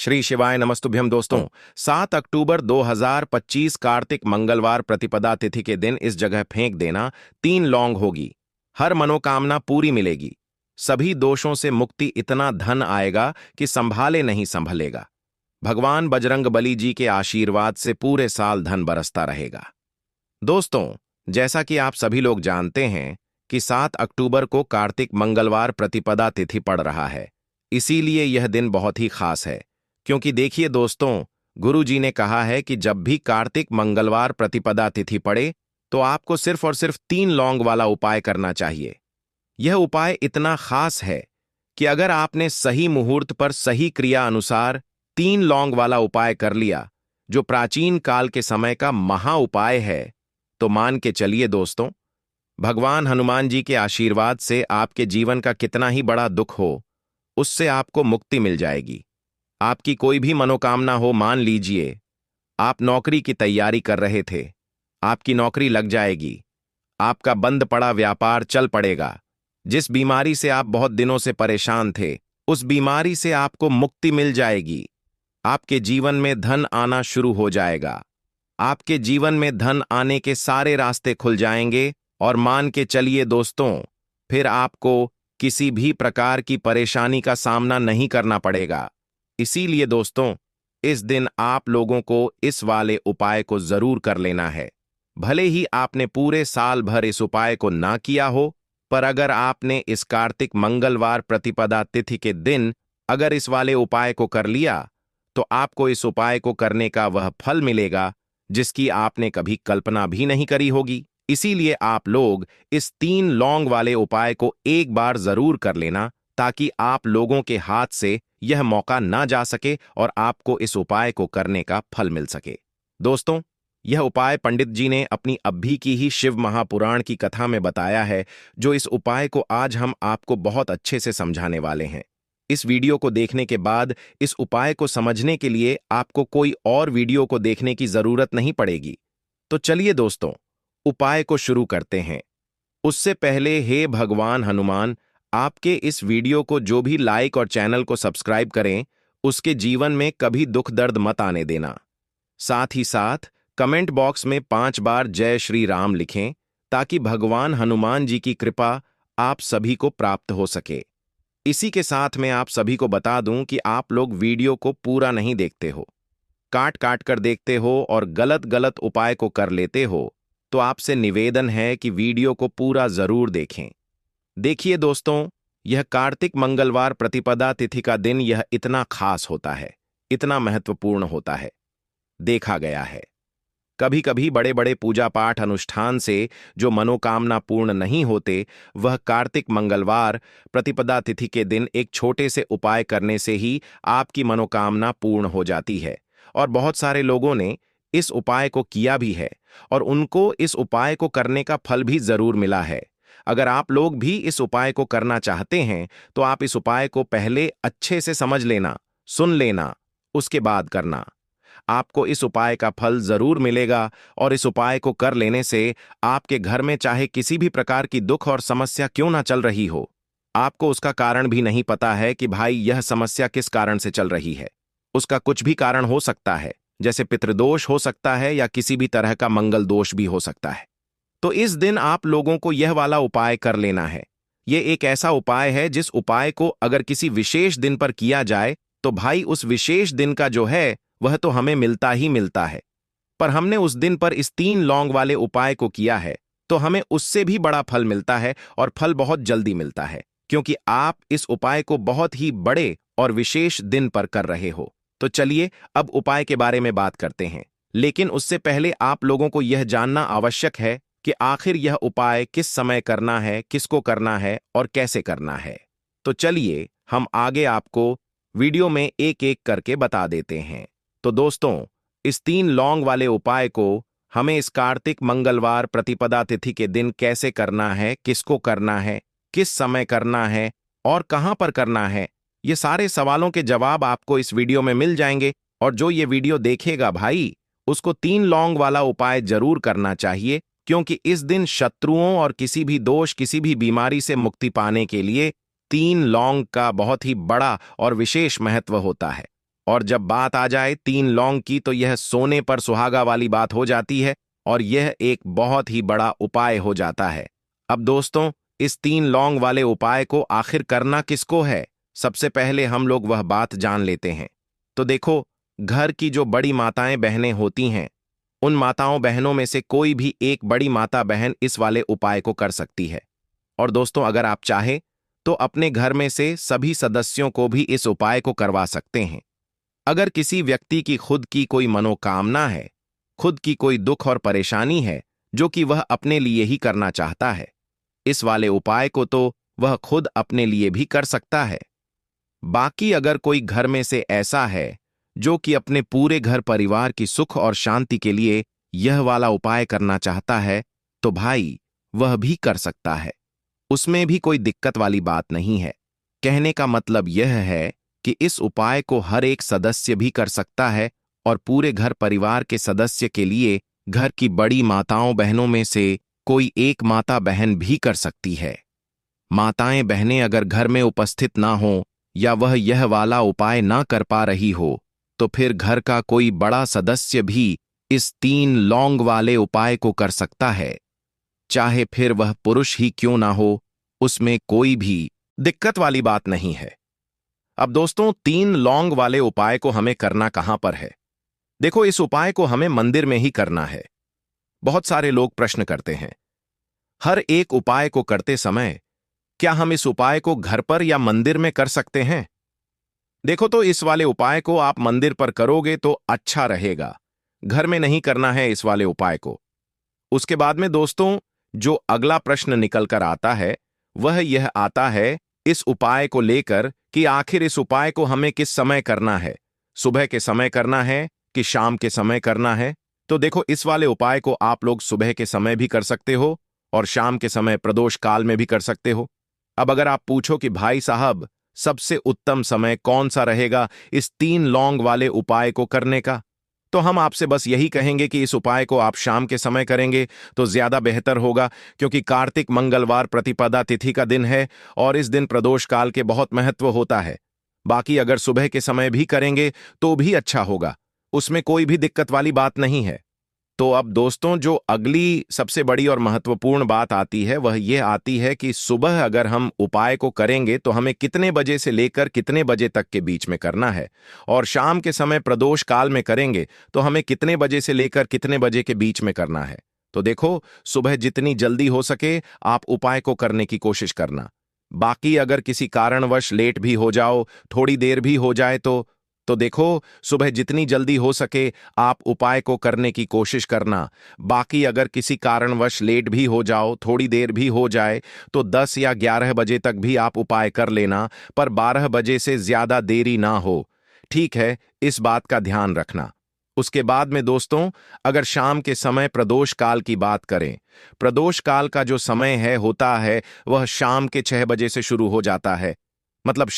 श्री शिवाय नमस्तुभ्यम दोस्तों। 7 अक्टूबर 2025 कार्तिक मंगलवार प्रतिपदा तिथि के दिन इस जगह फेंक देना 3 लौंग होगी। हर मनोकामना पूरी मिलेगी। सभी दोषों से मुक्ति, इतना धन आएगा कि संभाले नहीं संभलेगा। भगवान बजरंगबली जी के आशीर्वाद से पूरे साल धन बरसता रहेगा। दोस्तों, जैसा कि आप सभी लोग जानते हैं कि 7 अक्टूबर को कार्तिक मंगलवार प्रतिपदा तिथि पड़ रहा है। इसीलिए यह दिन बहुत ही खास है, क्योंकि देखिए दोस्तों, गुरु जी ने कहा है कि जब भी कार्तिक मंगलवार प्रतिपदा तिथि पड़े तो आपको सिर्फ और सिर्फ 3 लौंग वाला उपाय करना चाहिए। यह उपाय इतना खास है कि अगर आपने सही मुहूर्त पर सही क्रिया अनुसार 3 लौंग वाला उपाय कर लिया, जो प्राचीन काल के समय का महा उपाय है, तो मान के चलिए दोस्तों, भगवान हनुमान जी के आशीर्वाद से आपके जीवन का कितना ही बड़ा दुख हो, उससे आपको मुक्ति मिल जाएगी। आपकी कोई भी मनोकामना हो, मान लीजिए आप नौकरी की तैयारी कर रहे थे, आपकी नौकरी लग जाएगी। आपका बंद पड़ा व्यापार चल पड़ेगा। जिस बीमारी से आप बहुत दिनों से परेशान थे, उस बीमारी से आपको मुक्ति मिल जाएगी। आपके जीवन में धन आना शुरू हो जाएगा। आपके जीवन में धन आने के सारे रास्ते खुल जाएंगे और मान के चलिए दोस्तों, फिर आपको किसी भी प्रकार की परेशानी का सामना नहीं करना पड़ेगा। इसीलिए दोस्तों, इस दिन आप लोगों को इस वाले उपाय को जरूर कर लेना है। भले ही आपने पूरे साल भर इस उपाय को ना किया हो, पर अगर आपने इस कार्तिक मंगलवार प्रतिपदा तिथि के दिन अगर इस वाले उपाय को कर लिया, तो आपको इस उपाय को करने का वह फल मिलेगा जिसकी आपने कभी कल्पना भी नहीं करी होगी। इसीलिए आप लोग इस 3 लौंग वाले उपाय को एक बार जरूर कर लेना, ताकि आप लोगों के हाथ से यह मौका ना जा सके और आपको इस उपाय को करने का फल मिल सके। दोस्तों, यह उपाय पंडित जी ने अपनी अभी की ही शिव महापुराण की कथा में बताया है, जो इस उपाय को आज हम आपको बहुत अच्छे से समझाने वाले हैं। इस वीडियो को देखने के बाद इस उपाय को समझने के लिए आपको कोई और वीडियो को देखने की जरूरत नहीं पड़ेगी। तो चलिए दोस्तों, उपाय को शुरू करते हैं। उससे पहले हे भगवान हनुमान, आपके इस वीडियो को जो भी लाइक और चैनल को सब्सक्राइब करें, उसके जीवन में कभी दुख दर्द मत आने देना। साथ ही साथ कमेंट बॉक्स में 5 बार जय श्री राम लिखें, ताकि भगवान हनुमान जी की कृपा आप सभी को प्राप्त हो सके। इसी के साथ मैं आप सभी को बता दूं कि आप लोग वीडियो को पूरा नहीं देखते हो, काट काट कर देखते हो और गलत गलत उपाय को कर लेते हो, तो आपसे निवेदन है कि वीडियो को पूरा जरूर देखें। देखिए दोस्तों, यह कार्तिक मंगलवार प्रतिपदा तिथि का दिन यह इतना खास होता है, इतना महत्वपूर्ण होता है। देखा गया है कभी कभी बड़े बड़े पूजा पाठ अनुष्ठान से जो मनोकामना पूर्ण नहीं होते, वह कार्तिक मंगलवार प्रतिपदा तिथि के दिन एक छोटे से उपाय करने से ही आपकी मनोकामना पूर्ण हो जाती है। और बहुत सारे लोगों ने इस उपाय को किया भी है और उनको इस उपाय को करने का फल भी जरूर मिला है। अगर आप लोग भी इस उपाय को करना चाहते हैं, तो आप इस उपाय को पहले अच्छे से समझ लेना, सुन लेना, उसके बाद करना। आपको इस उपाय का फल जरूर मिलेगा और इस उपाय को कर लेने से आपके घर में चाहे किसी भी प्रकार की दुख और समस्या क्यों ना चल रही हो, आपको उसका कारण भी नहीं पता है कि भाई यह समस्या किस कारण से चल रही है। उसका कुछ भी कारण हो सकता है, जैसे पितृदोष हो सकता है या किसी भी तरह का मंगल दोष भी हो सकता है। तो इस दिन आप लोगों को यह वाला उपाय कर लेना है। यह एक ऐसा उपाय है जिस उपाय को अगर किसी विशेष दिन पर किया जाए, तो भाई उस विशेष दिन का जो है वह तो हमें मिलता ही मिलता है। पर हमने उस दिन पर इस 3 लौंग वाले उपाय को किया है, तो हमें उससे भी बड़ा फल मिलता है और फल बहुत जल्दी मिलता है, क्योंकि आप इस उपाय को बहुत ही बड़े और विशेष दिन पर कर रहे हो। तो चलिए अब उपाय के बारे में बात करते हैं, लेकिन उससे पहले आप लोगों को यह जानना आवश्यक है कि आखिर यह उपाय किस समय करना है, किसको करना है और कैसे करना है। तो चलिए हम आगे आपको वीडियो में एक एक करके बता देते हैं। तो दोस्तों, इस 3 लौंग वाले उपाय को हमें इस कार्तिक मंगलवार प्रतिपदा तिथि के दिन कैसे करना है, किसको करना है, किस समय करना है और कहां पर करना है, ये सारे सवालों के जवाब आपको इस वीडियो में मिल जाएंगे। और जो ये वीडियो देखेगा भाई, उसको 3 लौंग वाला उपाय जरूर करना चाहिए, क्योंकि इस दिन शत्रुओं और किसी भी दोष, किसी भी बीमारी से मुक्ति पाने के लिए 3 लौंग का बहुत ही बड़ा और विशेष महत्व होता है। और जब बात आ जाए 3 लौंग की तो यह सोने पर सुहागा वाली बात हो जाती है और यह एक बहुत ही बड़ा उपाय हो जाता है। अब दोस्तों, इस 3 लौंग वाले उपाय को आखिर करना किसको है, सबसे पहले हम लोग वह बात जान लेते हैं। तो देखो, घर की जो बड़ी माताएं बहनें होती हैं, उन माताओं बहनों में से कोई भी एक बड़ी माता बहन इस वाले उपाय को कर सकती है। और दोस्तों, अगर आप चाहें तो अपने घर में से सभी सदस्यों को भी इस उपाय को करवा सकते हैं। अगर किसी व्यक्ति की खुद की कोई मनोकामना है, खुद की कोई दुख और परेशानी है जो कि वह अपने लिए ही करना चाहता है, इस वाले उपाय को तो वह खुद अपने लिए भी कर सकता है। बाकी अगर कोई घर में से ऐसा है जो कि अपने पूरे घर परिवार की सुख और शांति के लिए यह वाला उपाय करना चाहता है, तो भाई वह भी कर सकता है। उसमें भी कोई दिक्कत वाली बात नहीं है। कहने का मतलब यह है कि इस उपाय को हर एक सदस्य भी कर सकता है और पूरे घर परिवार के सदस्य के लिए घर की बड़ी माताओं बहनों में से कोई एक माता बहन भी कर सकती है। माताएं बहनें अगर घर में उपस्थित ना हो या वह यह वाला उपाय ना कर पा रही हो, तो फिर घर का कोई बड़ा सदस्य भी इस 3 लौंग वाले उपाय को कर सकता है, चाहे फिर वह पुरुष ही क्यों ना हो, उसमें कोई भी दिक्कत वाली बात नहीं है। अब दोस्तों, 3 लौंग वाले उपाय को हमें करना कहां पर है? देखो, इस उपाय को हमें मंदिर में ही करना है। बहुत सारे लोग प्रश्न करते हैं, हर एक उपाय को करते समय क्या हम इस उपाय को घर पर या मंदिर में कर सकते हैं? देखो, तो इस वाले उपाय को आप मंदिर पर करोगे तो अच्छा रहेगा, घर में नहीं करना है इस वाले उपाय को। उसके बाद में दोस्तों, जो अगला प्रश्न निकल कर आता है वह यह आता है इस उपाय को लेकर कि आखिर इस उपाय को हमें किस समय करना है, सुबह के समय करना है कि शाम के समय करना है? तो देखो, इस वाले उपाय को आप लोग सुबह के समय भी कर सकते हो और शाम के समय प्रदोष काल में भी कर सकते हो। अब अगर आप पूछो कि भाई साहब, सबसे उत्तम समय कौन सा रहेगा इस 3 लौंग वाले उपाय को करने का, तो हम आपसे बस यही कहेंगे कि इस उपाय को आप शाम के समय करेंगे तो ज्यादा बेहतर होगा, क्योंकि कार्तिक मंगलवार प्रतिपदा तिथि का दिन है और इस दिन प्रदोष काल के बहुत महत्व होता है। बाकी अगर सुबह के समय भी करेंगे तो भी अच्छा होगा, उसमें कोई भी दिक्कत वाली बात नहीं है। तो अब दोस्तों, जो अगली सबसे बड़ी और महत्वपूर्ण बात आती है वह यह आती है कि सुबह अगर हम उपाय को करेंगे तो हमें कितने बजे से लेकर कितने बजे तक के बीच में करना है, और शाम के समय प्रदोष काल में करेंगे तो हमें कितने बजे से लेकर कितने बजे के बीच में करना है। तो देखो, सुबह जितनी जल्दी हो सके आप उपाय को करने की कोशिश करना। बाकी अगर किसी कारणवश लेट भी हो जाओ, थोड़ी देर भी हो जाए तो देखो, सुबह जितनी जल्दी हो सके आप उपाय को करने की कोशिश करना। बाकी अगर किसी कारणवश लेट भी हो जाओ, थोड़ी देर भी हो जाए, तो 10 या 11 बजे तक भी आप उपाय कर लेना, पर 12 बजे से ज्यादा देरी ना हो। ठीक है, इस बात का ध्यान रखना। उसके बाद में दोस्तों, अगर शाम के समय प्रदोष काल की बात करें, प्रदोष काल का जो समय होता है वह शाम के 6 बजे से शुरू हो जाता है। मतलब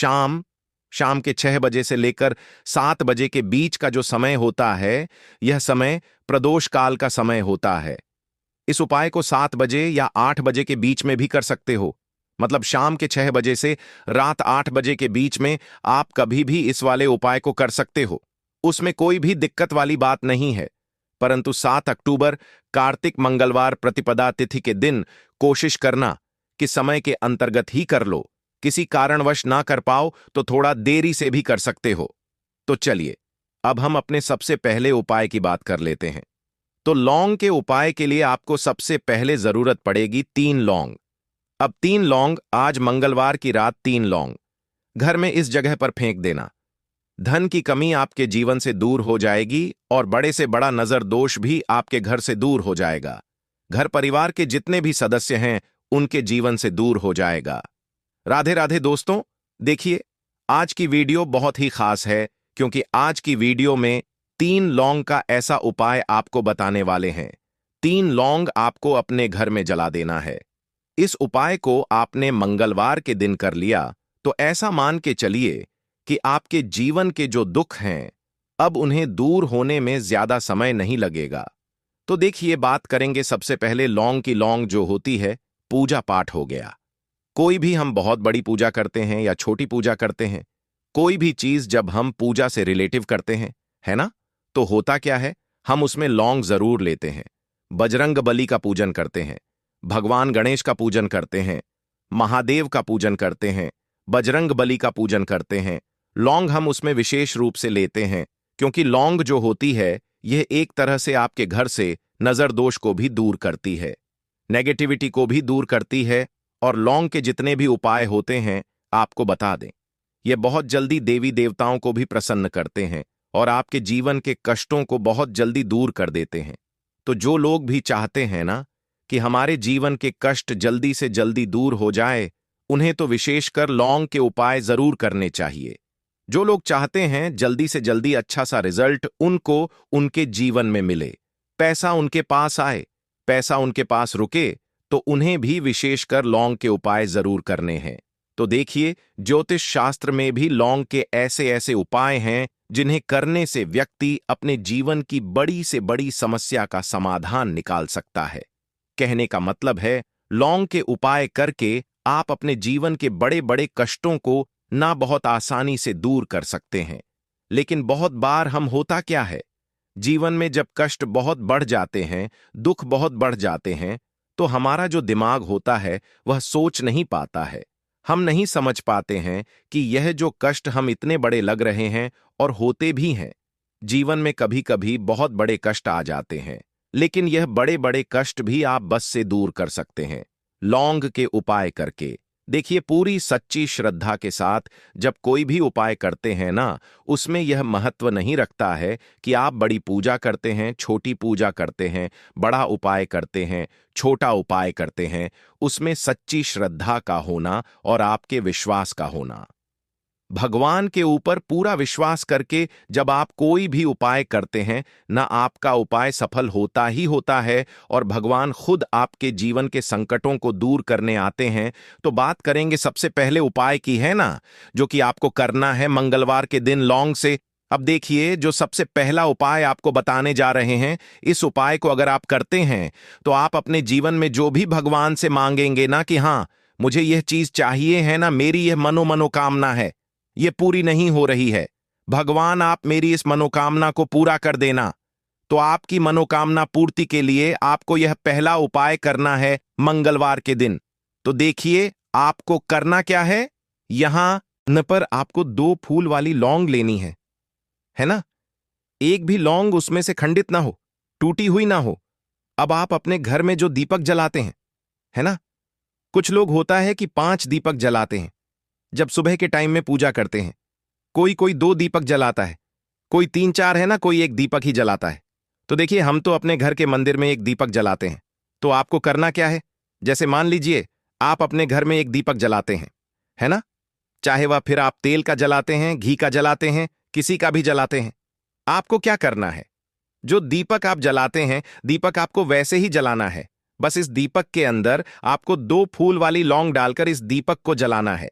शाम के 6 बजे से लेकर 7 बजे के बीच का जो समय होता है, यह समय प्रदोष काल का समय होता है। इस उपाय को 7 बजे या 8 बजे के बीच में भी कर सकते हो। मतलब शाम के 6 बजे से रात 8 बजे के बीच में आप कभी भी इस वाले उपाय को कर सकते हो, उसमें कोई भी दिक्कत वाली बात नहीं है। परंतु 7 अक्टूबर कार्तिक मंगलवार प्रतिपदा तिथि के दिन कोशिश करना कि समय के अंतर्गत ही कर लो। किसी कारणवश ना कर पाओ तो थोड़ा देरी से भी कर सकते हो। तो चलिए, अब हम अपने सबसे पहले उपाय की बात कर लेते हैं। तो लौंग के उपाय के लिए आपको सबसे पहले जरूरत पड़ेगी 3 लौंग। अब 3 लौंग, आज मंगलवार की रात 3 लौंग घर में इस जगह पर फेंक देना। धन की कमी आपके जीवन से दूर हो जाएगी और बड़े से बड़ा नजर दोष भी आपके घर से दूर हो जाएगा। घर परिवार के जितने भी सदस्य हैं उनके जीवन से दूर हो जाएगा। राधे राधे दोस्तों, देखिए, आज की वीडियो बहुत ही खास है, क्योंकि आज की वीडियो में 3 लौंग का ऐसा उपाय आपको बताने वाले हैं। 3 लौंग आपको अपने घर में जला देना है। इस उपाय को आपने मंगलवार के दिन कर लिया तो ऐसा मान के चलिए कि आपके जीवन के जो दुख हैं अब उन्हें दूर होने में ज्यादा समय नहीं लगेगा। तो देखिए, बात करेंगे सबसे पहले लौंग की। लौंग जो होती है, पूजा पाठ हो गया। कोई भी हम बहुत बड़ी पूजा करते हैं या छोटी पूजा करते हैं, कोई भी चीज जब हम पूजा से रिलेटिव करते हैं, है ना, तो होता क्या है, हम उसमें लौंग जरूर लेते हैं। बजरंग बली का पूजन करते हैं, भगवान गणेश का पूजन करते हैं, महादेव का पूजन करते हैं, बजरंग बली का पूजन करते हैं। लौंग हम उसमें विशेष रूप से लेते हैं, क्योंकि लौंग जो होती है यह एक तरह से आपके घर से नजर दोष को भी दूर करती है, नेगेटिविटी को भी दूर करती है। और लौंग के जितने भी उपाय होते हैं आपको बता दें, ये बहुत जल्दी देवी देवताओं को भी प्रसन्न करते हैं और आपके जीवन के कष्टों को बहुत जल्दी दूर कर देते हैं। तो जो लोग भी चाहते हैं ना कि हमारे जीवन के कष्ट जल्दी से जल्दी दूर हो जाए, उन्हें तो विशेषकर लौंग के उपाय जरूर करने चाहिए। जो लोग चाहते हैं जल्दी से जल्दी अच्छा सा रिजल्ट उनको उनके जीवन में मिले, पैसा उनके पास आए, पैसा उनके पास रुके, तो उन्हें भी विशेषकर लौंग के उपाय जरूर करने हैं। तो देखिए, ज्योतिष शास्त्र में भी लौंग के ऐसे ऐसे उपाय हैं जिन्हें करने से व्यक्ति अपने जीवन की बड़ी से बड़ी समस्या का समाधान निकाल सकता है। कहने का मतलब है, लौंग के उपाय करके आप अपने जीवन के बड़े बड़े कष्टों को ना बहुत आसानी से दूर कर सकते हैं। लेकिन बहुत बार हम होता क्या है, जीवन में जब कष्ट बहुत बढ़ जाते हैं, दुख बहुत बढ़ जाते हैं, तो हमारा जो दिमाग होता है वह सोच नहीं पाता है। हम नहीं समझ पाते हैं कि यह जो कष्ट हम इतने बड़े लग रहे हैं और होते भी हैं। जीवन में कभी कभी बहुत बड़े कष्ट आ जाते हैं, लेकिन यह बड़े बड़े कष्ट भी आप बस से दूर कर सकते हैं लौंग के उपाय करके। देखिए, पूरी सच्ची श्रद्धा के साथ जब कोई भी उपाय करते हैं ना, उसमें यह महत्व नहीं रखता है कि आप बड़ी पूजा करते हैं, छोटी पूजा करते हैं, बड़ा उपाय करते हैं, छोटा उपाय करते हैं। उसमें सच्ची श्रद्धा का होना और आपके विश्वास का होना। भगवान के ऊपर पूरा विश्वास करके जब आप कोई भी उपाय करते हैं ना, आपका उपाय सफल होता ही होता है और भगवान खुद आपके जीवन के संकटों को दूर करने आते हैं। तो बात करेंगे सबसे पहले उपाय की, है ना, जो कि आपको करना है मंगलवार के दिन लौंग से। अब देखिए, जो सबसे पहला उपाय आपको बताने जा रहे हैं, इस उपाय को अगर आप करते हैं तो आप अपने जीवन में जो भी भगवान से मांगेंगे ना कि हाँ मुझे यह चीज चाहिए है ना, मेरी यह मनोकामना है, ये पूरी नहीं हो रही है, भगवान आप मेरी इस मनोकामना को पूरा कर देना। तो आपकी मनोकामना पूर्ति के लिए आपको यह पहला उपाय करना है मंगलवार के दिन। तो देखिए, आपको करना क्या है, यहां न पर आपको 2 फूल वाली लौंग लेनी है ना। एक भी लौंग उसमें से खंडित ना हो, टूटी हुई ना हो। अब आप अपने घर में जो दीपक जलाते हैं, है ना, कुछ लोग होता है कि 5 दीपक जलाते हैं जब सुबह के टाइम में पूजा करते हैं। कोई कोई 2 दीपक जलाता है, कोई 3-4 है ना, कोई एक दीपक ही जलाता है। तो देखिए, हम तो अपने घर के मंदिर में एक दीपक जलाते हैं। तो आपको करना क्या है, जैसे मान लीजिए आप अपने घर में एक दीपक जलाते हैं, है ना, चाहे वह फिर आप तेल का जलाते हैं, घी का जलाते हैं, किसी का भी जलाते हैं। आपको क्या करना है, जो दीपक आप जलाते हैं, दीपक आपको वैसे ही जलाना है। बस इस दीपक के अंदर आपको 2 फूल वाली लौंग डालकर इस दीपक को जलाना है।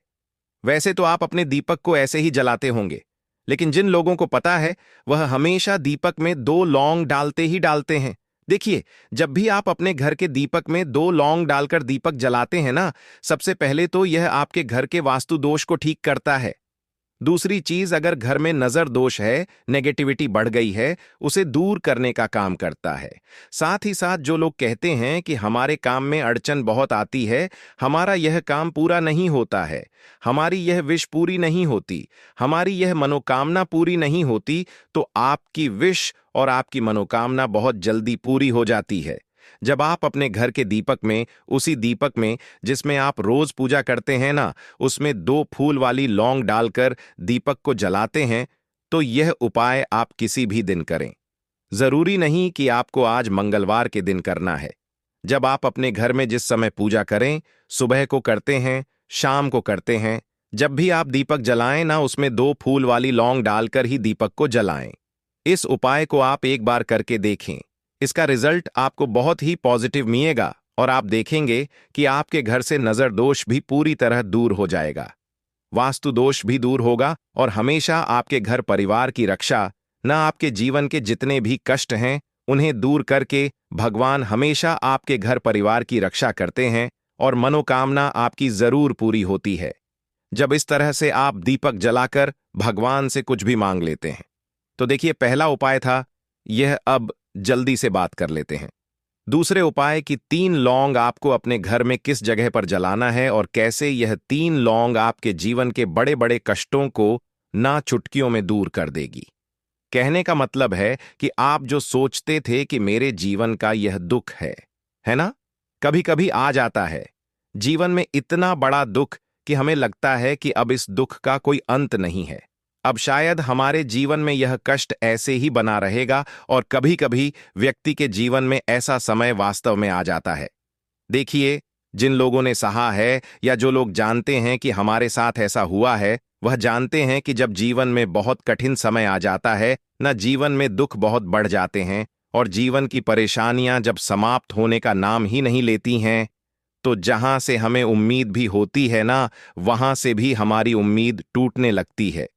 वैसे तो आप अपने दीपक को ऐसे ही जलाते होंगे, लेकिन जिन लोगों को पता है वह हमेशा दीपक में 2 लौंग डालते ही डालते हैं। देखिए, जब भी आप अपने घर के दीपक में 2 लौंग डालकर दीपक जलाते हैं ना, सबसे पहले तो यह आपके घर के वास्तु दोष को ठीक करता है। दूसरी चीज, अगर घर में नजर दोष है, नेगेटिविटी बढ़ गई है, उसे दूर करने का काम करता है। साथ ही साथ जो लोग कहते हैं कि हमारे काम में अड़चन बहुत आती है, हमारा यह काम पूरा नहीं होता है, हमारी यह विश पूरी नहीं होती, हमारी यह मनोकामना पूरी नहीं होती, तो आपकी विश और आपकी मनोकामना बहुत जल्दी पूरी हो जाती है। जब आप अपने घर के दीपक में, उसी दीपक में जिसमें आप रोज पूजा करते हैं ना, उसमें 2 फूल वाली लौंग डालकर दीपक को जलाते हैं, तो यह उपाय आप किसी भी दिन करें। जरूरी नहीं कि आपको आज मंगलवार के दिन करना है। जब आप अपने घर में जिस समय पूजा करें, सुबह को करते हैं, शाम को करते हैं, जब भी आप दीपक जलाएं ना, उसमें 2 फूल वाली लौंग डालकर ही दीपक को जलाएं। इस उपाय को आप एक बार करके देखें, इसका रिजल्ट आपको बहुत ही पॉजिटिव मिलेगा और आप देखेंगे कि आपके घर से नजर दोष भी पूरी तरह दूर हो जाएगा, वास्तु दोष भी दूर होगा और हमेशा आपके घर परिवार की रक्षा, न आपके जीवन के जितने भी कष्ट हैं उन्हें दूर करके भगवान हमेशा आपके घर परिवार की रक्षा करते हैं और मनोकामना आपकी जरूर पूरी होती है। जब इस तरह से आप दीपक जलाकर भगवान से कुछ भी मांग लेते हैं। तो देखिए, पहला उपाय था यह, अब जल्दी से बात कर लेते हैं। दूसरे उपाय कि 3 लौंग आपको अपने घर में किस जगह पर जलाना है और कैसे यह 3 लौंग आपके जीवन के बड़े बड़े कष्टों को ना चुटकियों में दूर कर देगी। कहने का मतलब है कि आप जो सोचते थे कि मेरे जीवन का यह दुख है ना, कभी कभी आ जाता है जीवन में इतना बड़ा दुख कि हमें लगता है कि अब इस दुख का कोई अंत नहीं है। अब शायद हमारे जीवन में यह कष्ट ऐसे ही बना रहेगा और कभी कभी व्यक्ति के जीवन में ऐसा समय वास्तव में आ जाता है। देखिए, जिन लोगों ने सहा है या जो लोग जानते हैं कि हमारे साथ ऐसा हुआ है, वह जानते हैं कि जब जीवन में बहुत कठिन समय आ जाता है ना, जीवन में दुख बहुत बढ़ जाते हैं और जीवन की परेशानियां जब समाप्त होने का नाम ही नहीं लेती हैं, तो जहां से हमें उम्मीद भी होती है ना, वहां से भी हमारी उम्मीद टूटने लगती है।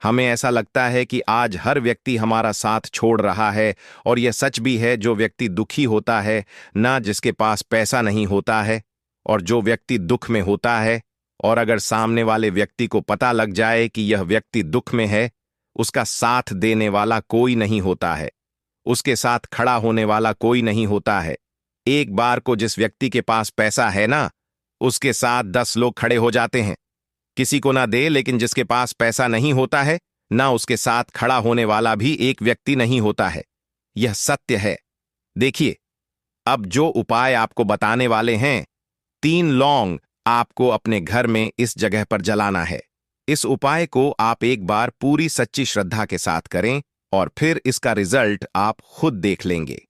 हमें ऐसा लगता है कि आज हर व्यक्ति हमारा साथ छोड़ रहा है और यह सच भी है। जो व्यक्ति दुखी होता है ना, जिसके पास पैसा नहीं होता है, और जो व्यक्ति दुख में होता है और अगर सामने वाले व्यक्ति को पता लग जाए कि यह व्यक्ति दुख में है, उसका साथ देने वाला कोई नहीं होता है, उसके साथ खड़ा होने वाला कोई नहीं होता है। एक बार को जिस व्यक्ति के पास पैसा है ना, उसके साथ 10 लोग खड़े हो जाते हैं। किसी को ना दे, लेकिन जिसके पास पैसा नहीं होता है ना, उसके साथ खड़ा होने वाला भी एक व्यक्ति नहीं होता है। यह सत्य है। देखिए, अब जो उपाय आपको बताने वाले हैं, 3 लौंग आपको अपने घर में इस जगह पर जलाना है। इस उपाय को आप एक बार पूरी सच्ची श्रद्धा के साथ करें और फिर इसका रिजल्ट आप खुद देख लेंगे।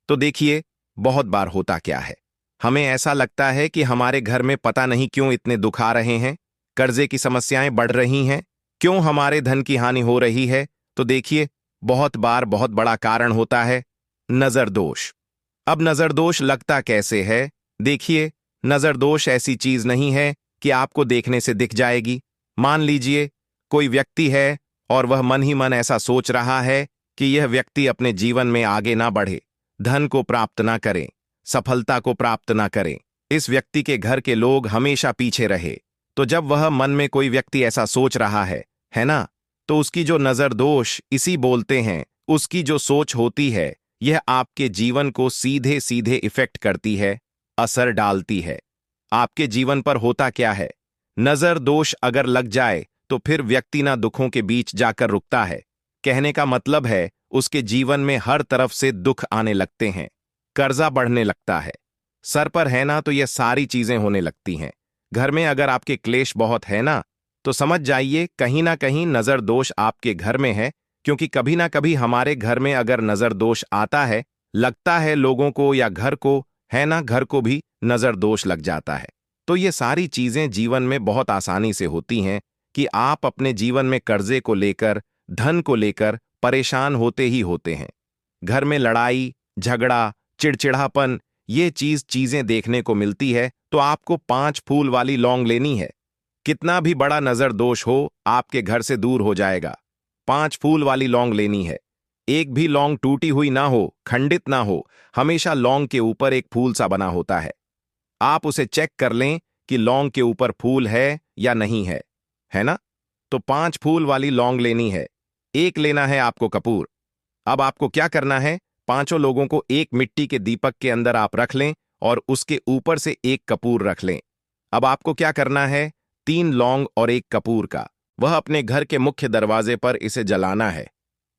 तो देखिए, बहुत बार होता क्या है, हमें ऐसा लगता है कि हमारे घर में पता नहीं क्यों इतने दुख आ रहे हैं, कर्जे की समस्याएं बढ़ रही हैं, क्यों हमारे धन की हानि हो रही है। तो देखिए, बहुत बार बहुत बड़ा कारण होता है नजर दोष। अब नजर दोष लगता कैसे है? देखिए, नजर दोष ऐसी चीज नहीं है कि आपको देखने से दिख जाएगी। मान लीजिए कोई व्यक्ति है और वह मन ही मन ऐसा सोच रहा है कि यह व्यक्ति अपने जीवन में आगे ना बढ़े, धन को प्राप्त ना करें, सफलता को प्राप्त ना करें, इस व्यक्ति के घर के लोग हमेशा पीछे रहे। तो जब वह मन में कोई व्यक्ति ऐसा सोच रहा है ना, तो उसकी जो नजर दोष इसी बोलते हैं, उसकी जो सोच होती है, यह आपके जीवन को सीधे सीधे इफेक्ट करती है, असर डालती है। आपके जीवन पर होता क्या है, नजर दोष अगर लग जाए तो फिर व्यक्ति ना दुखों के बीच जाकर रुकता है। कहने का मतलब है उसके जीवन में हर तरफ से दुख आने लगते हैं, कर्जा बढ़ने लगता है, सर पर है ना तो यह सारी चीजें होने लगती हैं। घर में अगर आपके क्लेश बहुत है ना, तो समझ जाइए कहीं ना कहीं नजर दोष आपके घर में है, क्योंकि कभी ना कभी हमारे घर में अगर नजर दोष आता है, लगता है लोगों को या घर को, है ना, घर को भी नजर दोष लग जाता है। तो ये सारी चीजें जीवन में बहुत आसानी से होती हैं कि आप अपने जीवन में कर्जे को लेकर, धन को लेकर परेशान होते ही होते हैं। घर में लड़ाई झगड़ा, चिड़चिड़ापन, ये चीजें देखने को मिलती है। तो आपको 5 फूल वाली लौंग लेनी है। कितना भी बड़ा नजर दोष हो, आपके घर से दूर हो जाएगा। 5 फूल वाली लौंग लेनी है। एक भी लौंग टूटी हुई ना हो, खंडित ना हो, हमेशा लौंग के ऊपर एक फूल सा बना होता है। आप उसे चेक कर लें कि लौंग के ऊपर फूल है या नहीं है ना? तो 5 फूल वाली लौंग लेनी है। एक लेना है आपको कपूर। अब आपको क्या करना है, 5 लोगों को एक मिट्टी के दीपक के अंदर आप रख लें और उसके ऊपर से एक कपूर रख लें। अब आपको क्या करना है, 3 लौंग और एक कपूर का, वह अपने घर के मुख्य दरवाजे पर इसे जलाना है।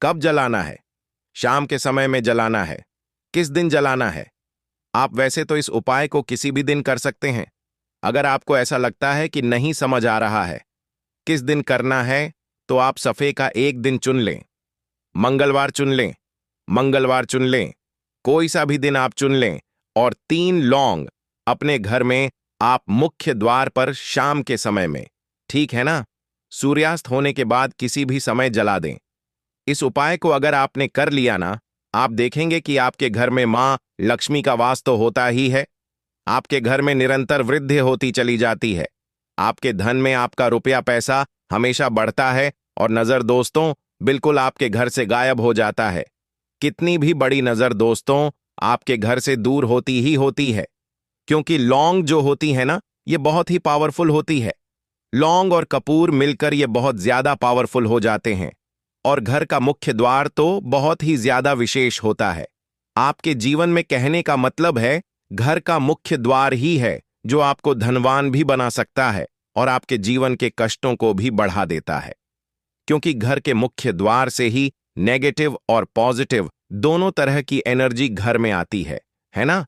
कब जलाना है? शाम के समय में जलाना है। किस दिन जलाना है? आप वैसे तो इस उपाय को किसी भी दिन कर सकते हैं। अगर आपको ऐसा लगता है कि नहीं समझ आ रहा है किस दिन करना है, तो आप सफे का एक दिन चुन लें। मंगलवार चुन लें, मंगलवार चुन लें, कोई सा भी दिन आप चुन लें और 3 लौंग अपने घर में आप मुख्य द्वार पर शाम के समय में, ठीक है ना, सूर्यास्त होने के बाद किसी भी समय जला दें। इस उपाय को अगर आपने कर लिया ना, आप देखेंगे कि आपके घर में मां लक्ष्मी का वास तो होता ही है, आपके घर में निरंतर वृद्धि होती चली जाती है, आपके धन में आपका रुपया पैसा हमेशा बढ़ता है और नजर दोस्तों बिल्कुल आपके घर से गायब हो जाता है। कितनी भी बड़ी नजर दोस्तों आपके घर से दूर होती ही होती है, क्योंकि लौंग जो होती है ना, ये बहुत ही पावरफुल होती है। लौंग और कपूर मिलकर ये बहुत ज्यादा पावरफुल हो जाते हैं और घर का मुख्य द्वार तो बहुत ही ज्यादा विशेष होता है। आपके जीवन में कहने का मतलब है घर का मुख्य द्वार ही है जो आपको धनवान भी बना सकता है और आपके जीवन के कष्टों को भी बढ़ा देता है, क्योंकि घर के मुख्य द्वार से ही नेगेटिव और पॉजिटिव दोनों तरह की एनर्जी घर में आती है ना।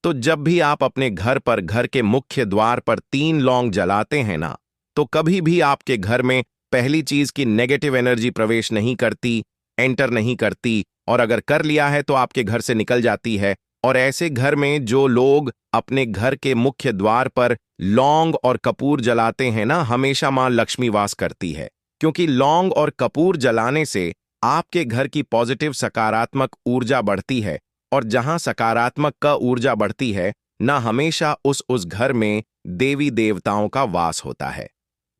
तो जब भी आप अपने घर पर घर के मुख्य द्वार पर 3 लौंग जलाते हैं ना, तो कभी भी आपके घर में पहली चीज की नेगेटिव एनर्जी प्रवेश नहीं करती, एंटर नहीं करती, और अगर कर लिया है तो आपके घर से निकल जाती है। और ऐसे घर में जो लोग अपने घर के मुख्य द्वार पर लौंग और कपूर जलाते हैं ना, हमेशा मां लक्ष्मी वास करती है, क्योंकि लौंग और कपूर जलाने से आपके घर की पॉजिटिव सकारात्मक ऊर्जा बढ़ती है, और जहां सकारात्मक का ऊर्जा बढ़ती है ना, हमेशा उस घर में देवी देवताओं का वास होता है।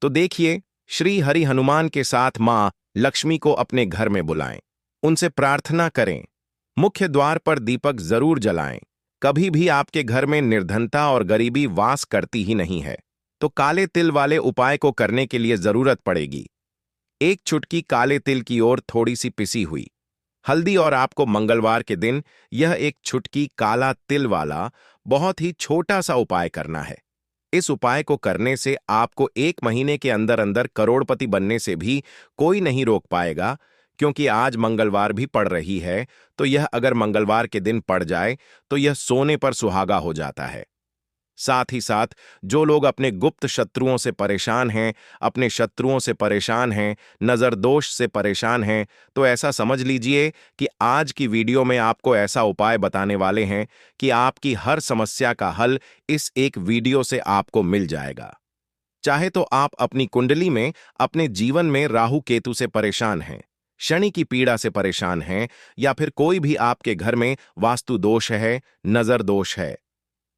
तो देखिए, श्री हरि हनुमान के साथ मां लक्ष्मी को अपने घर में बुलाएं, उनसे प्रार्थना करें, मुख्य द्वार पर दीपक जरूर जलाएं। कभी भी आपके घर में निर्धनता और गरीबी वास करती ही नहीं है। तो काले तिल वाले उपाय को करने के लिए जरूरत पड़ेगी 1 चुटकी काले तिल की ओर थोड़ी सी पिसी हुई हल्दी, और आपको मंगलवार के दिन यह 1 चुटकी काला तिल वाला बहुत ही छोटा सा उपाय करना है। इस उपाय को करने से आपको 1 महीने के अंदर अंदर करोड़पति बनने से भी कोई नहीं रोक पाएगा, क्योंकि आज मंगलवार भी पड़ रही है। तो यह अगर मंगलवार के दिन पड़ जाए तो यह सोने पर सुहागा हो जाता है। साथ ही साथ जो लोग अपने गुप्त शत्रुओं से परेशान हैं, अपने शत्रुओं से परेशान हैं, नजर दोष से परेशान हैं, तो ऐसा समझ लीजिए कि आज की वीडियो में आपको ऐसा उपाय बताने वाले हैं कि आपकी हर समस्या का हल इस एक वीडियो से आपको मिल जाएगा। चाहे तो आप अपनी कुंडली में अपने जीवन में राहु केतु से परेशान हैं, शनि की पीड़ा से परेशान हैं, या फिर कोई भी आपके घर में वास्तु दोष है, नजर दोष है,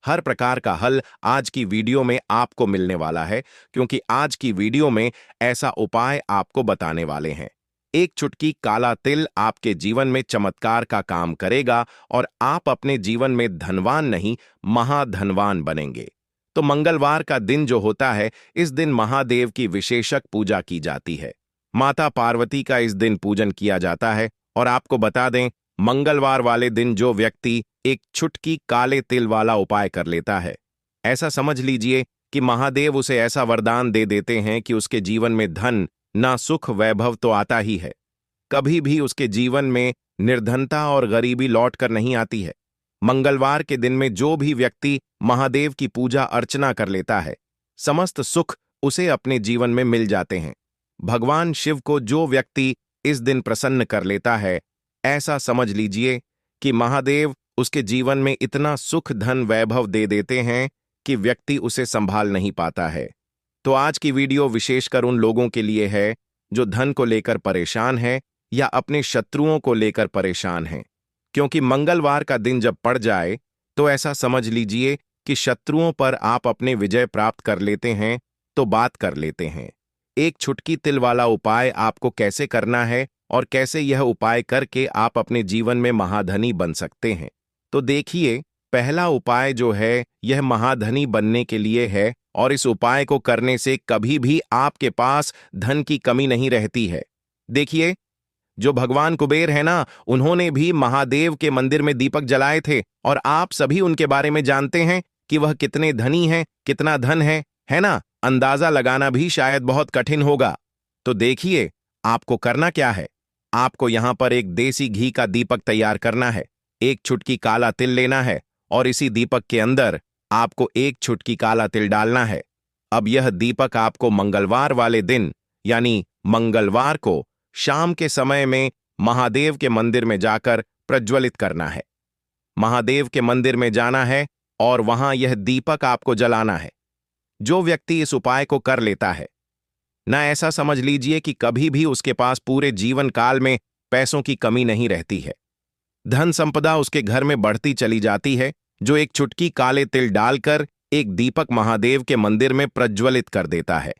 हर प्रकार का हल आज की वीडियो में आपको मिलने वाला है, क्योंकि आज की वीडियो में ऐसा उपाय आपको बताने वाले हैं। 1 चुटकी काला तिल आपके जीवन में चमत्कार का काम करेगा और आप अपने जीवन में धनवान नहीं, महाधनवान बनेंगे। तो मंगलवार का दिन जो होता है, इस दिन महादेव की विशेषक पूजा की जाती है। माता पार्वती का इस दिन पूजन किया जाता है। और आपको बता दें, मंगलवार वाले दिन जो व्यक्ति 1 चुटकी काले तिल वाला उपाय कर लेता है, ऐसा समझ लीजिए कि महादेव उसे ऐसा वरदान दे देते हैं कि उसके जीवन में धन, ना सुख वैभव तो आता ही है, कभी भी उसके जीवन में निर्धनता और गरीबी लौट कर नहीं आती है। मंगलवार के दिन में जो भी व्यक्ति महादेव की पूजा अर्चना कर लेता है, समस्त सुख उसे अपने जीवन में मिल जाते हैं। भगवान शिव को जो व्यक्ति इस दिन प्रसन्न कर लेता है, ऐसा समझ लीजिए कि महादेव उसके जीवन में इतना सुख धन वैभव दे देते हैं कि व्यक्ति उसे संभाल नहीं पाता है। तो आज की वीडियो विशेषकर उन लोगों के लिए है जो धन को लेकर परेशान है या अपने शत्रुओं को लेकर परेशान हैं, क्योंकि मंगलवार का दिन जब पड़ जाए तो ऐसा समझ लीजिए कि शत्रुओं पर आप अपने विजय प्राप्त कर लेते हैं। तो बात कर लेते हैं 1 चुटकी तिल वाला उपाय आपको कैसे करना है और कैसे यह उपाय करके आप अपने जीवन में महाधनी बन सकते हैं। तो देखिए, पहला उपाय जो है यह महाधनी बनने के लिए है, और इस उपाय को करने से कभी भी आपके पास धन की कमी नहीं रहती है। देखिए, जो भगवान कुबेर है ना, उन्होंने भी महादेव के मंदिर में दीपक जलाए थे, और आप सभी उनके बारे में जानते हैं कि वह कितने धनी हैं, कितना धन है ना। अंदाजा लगाना भी शायद बहुत कठिन होगा। तो देखिए, आपको करना क्या है। आपको यहां पर एक देसी घी का दीपक तैयार करना है, 1 चुटकी काला तिल लेना है, और इसी दीपक के अंदर आपको 1 चुटकी काला तिल डालना है। अब यह दीपक आपको मंगलवार वाले दिन, यानी मंगलवार को शाम के समय में महादेव के मंदिर में जाकर प्रज्वलित करना है। महादेव के मंदिर में जाना है और वहां यह दीपक आपको जलाना है। जो व्यक्ति इस उपाय को कर लेता है ना, ऐसा समझ लीजिए कि कभी भी उसके पास पूरे जीवन काल में पैसों की कमी नहीं रहती है। धन संपदा उसके घर में बढ़ती चली जाती है, जो 1 चुटकी काले तिल डालकर एक दीपक महादेव के मंदिर में प्रज्वलित कर देता है।